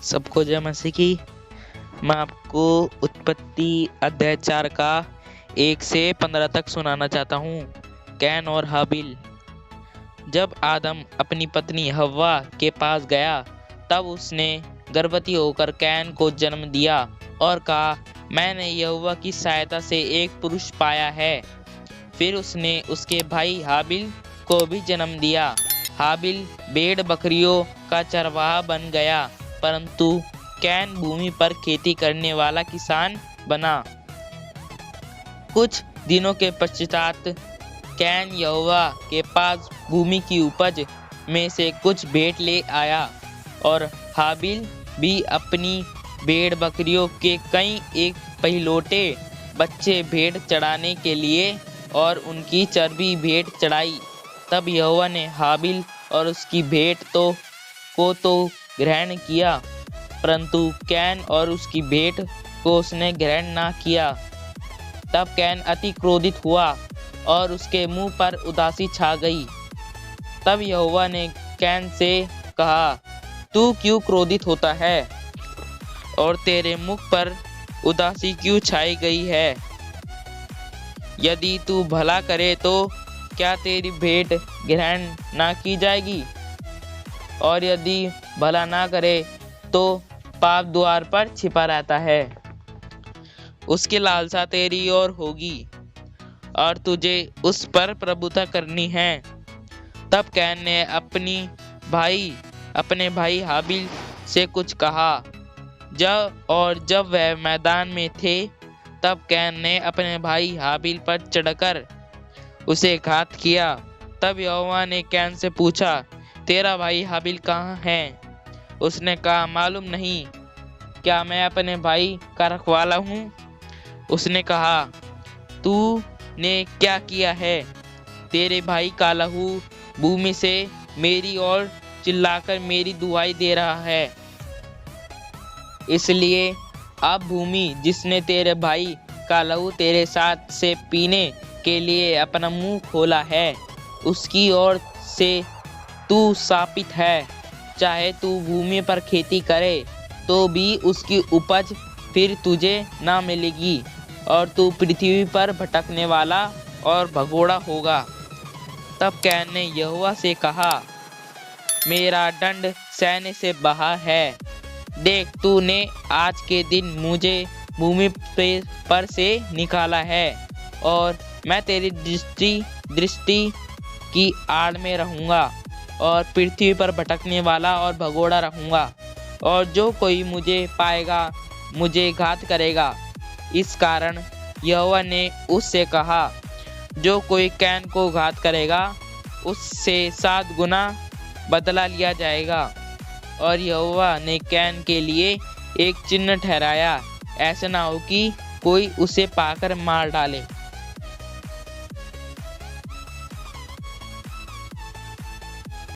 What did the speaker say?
सबको जय मसीह की। मैं आपको उत्पत्ति अध्याय 4 का 1 से 15 तक सुनाना चाहता हूँ। कैन और हाबिल। जब आदम अपनी पत्नी हव्वा के पास गया तब उसने गर्भवती होकर कैन को जन्म दिया और कहा, मैंने यहोवा की सहायता से एक पुरुष पाया है। फिर उसने उसके भाई हाबिल को भी जन्म दिया। हाबिल भेड़ बकरियों का चरवाहा बन गया, परंतु कैन भूमि पर खेती करने वाला किसान बना। कुछ दिनों के पश्चात कैन यहोवा के पास भूमि की उपज में से कुछ भेंट ले आया और हाबिल भी अपनी भेड़ बकरियों के कई एक पहिलौठे बच्चे भेंट चढ़ाने के लिए और उनकी चर्बी भेंट चढ़ाई। तब यहोवा ने हाबिल और उसकी भेंट को ग्रहण किया, परंतु कैन और उसकी भेंट को उसने ग्रहण ना किया। तब कैन अति क्रोधित हुआ और उसके मुंह पर उदासी छा गई। तब यहोवा ने कैन से कहा, तू क्यों क्रोधित होता है और तेरे मुख पर उदासी क्यों छाई गई है? यदि तू भला करे तो क्या तेरी भेंट ग्रहण ना की जाएगी, और यदि भला ना करे तो पाप द्वार पर छिपा रहता है। उसकी लालसा तेरी ओर होगी और तुझे उस पर प्रभुता करनी है। तब कैन ने अपने भाई हाबिल से कुछ कहा। जब वह मैदान में थे तब कैन ने अपने भाई हाबिल पर चढ़कर उसे घात किया। तब यहोवा ने कैन से पूछा, तेरा भाई हाबिल कहाँ है? उसने कहा, मालूम नहीं, क्या मैं अपने भाई का रखवाला हूँ? उसने कहा, तूने क्या किया है? तेरे भाई का लहू भूमि से मेरी ओर चिल्लाकर मेरी दुहाई दे रहा है। इसलिए अब भूमि जिसने तेरे भाई का लहू तेरे साथ से पीने के लिए अपना मुंह खोला है, उसकी ओर से तू शापित है। चाहे तू भूमि पर खेती करे तो भी उसकी उपज फिर तुझे ना मिलेगी, और तू पृथ्वी पर भटकने वाला और भगोड़ा होगा। तब कैन ने यहोवा से कहा, मेरा दंड सहने से बाहर है। देख, तूने आज के दिन मुझे भूमि पर से निकाला है और मैं तेरी दृष्टि की आड़ में रहूंगा और पृथ्वी पर भटकने वाला और भगोड़ा रहूंगा, और जो कोई मुझे पाएगा मुझे घात करेगा। इस कारण यहोवा ने उससे कहा, जो कोई कैन को घात करेगा उससे 7 गुना बदला लिया जाएगा। और यहोवा ने कैन के लिए एक चिन्ह ठहराया, ऐसा ना हो कि कोई उसे पाकर मार डाले।